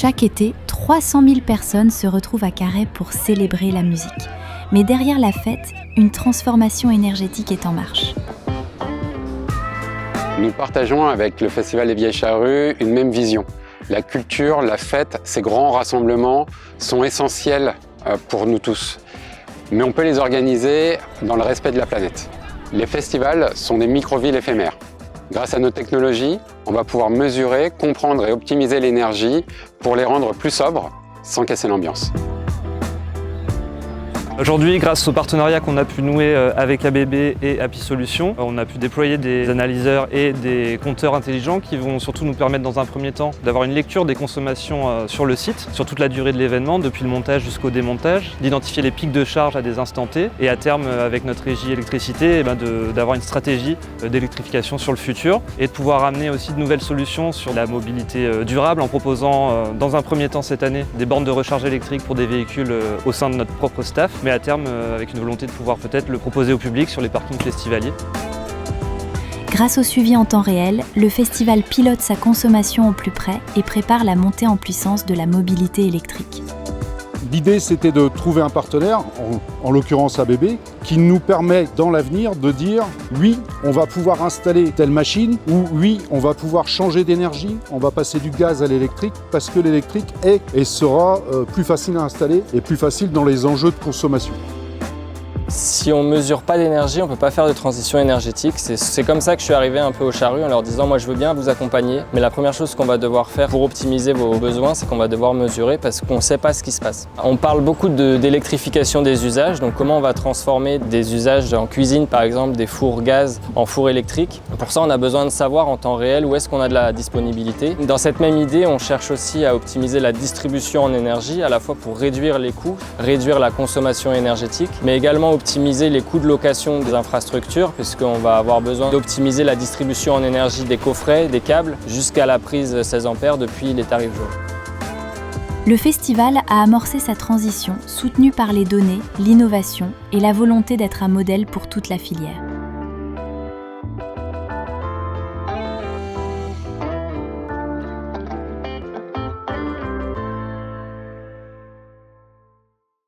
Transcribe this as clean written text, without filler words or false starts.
Chaque été, 300 000 personnes se retrouvent à Carhaix pour célébrer la musique. Mais derrière la fête, une transformation énergétique est en marche. Nous partageons avec le Festival des Vieilles Charrues une même vision. La culture, la fête, ces grands rassemblements sont essentiels pour nous tous. Mais on peut les organiser dans le respect de la planète. Les festivals sont des micro-villes éphémères. Grâce à nos technologies, on va pouvoir mesurer, comprendre et optimiser l'énergie pour les rendre plus sobres, sans casser l'ambiance. Aujourd'hui, grâce au partenariat qu'on a pu nouer avec ABB et API Solutions, on a pu déployer des analyseurs et des compteurs intelligents qui vont surtout nous permettre dans un premier temps d'avoir une lecture des consommations sur le site, sur toute la durée de l'événement, depuis le montage jusqu'au démontage, d'identifier les pics de charge à des instants T et à terme, avec notre régie électricité, d'avoir une stratégie d'électrification sur le futur et de pouvoir amener aussi de nouvelles solutions sur la mobilité durable en proposant dans un premier temps cette année des bornes de recharge électrique pour des véhicules au sein de notre propre staff, mais à terme avec une volonté de pouvoir peut-être le proposer au public sur les parkings festivaliers. Grâce au suivi en temps réel, le festival pilote sa consommation au plus près et prépare la montée en puissance de la mobilité électrique. L'idée, c'était de trouver un partenaire, en l'occurrence ABB, qui nous permet dans l'avenir de dire oui, on va pouvoir installer telle machine ou oui, on va pouvoir changer d'énergie, on va passer du gaz à l'électrique parce que l'électrique est et sera plus facile à installer et plus facile dans les enjeux de consommation. Si on ne mesure pas d'énergie, on ne peut pas faire de transition énergétique. C'est comme ça que je suis arrivé un peu aux charrues en leur disant moi je veux bien vous accompagner, mais la première chose qu'on va devoir faire pour optimiser vos besoins, c'est qu'on va devoir mesurer parce qu'on ne sait pas ce qui se passe. On parle beaucoup d'électrification des usages, donc comment on va transformer des usages en cuisine par exemple, des fours gaz en fours électriques. Pour ça on a besoin de savoir en temps réel où est-ce qu'on a de la disponibilité. Dans cette même idée, on cherche aussi à optimiser la distribution en énergie, à la fois pour réduire les coûts, réduire la consommation énergétique, mais également optimiser les coûts de location des infrastructures puisqu'on va avoir besoin d'optimiser la distribution en énergie des coffrets, des câbles, jusqu'à la prise 16 ampères depuis les tarifs jaunes. Le festival a amorcé sa transition, soutenue par les données, l'innovation et la volonté d'être un modèle pour toute la filière.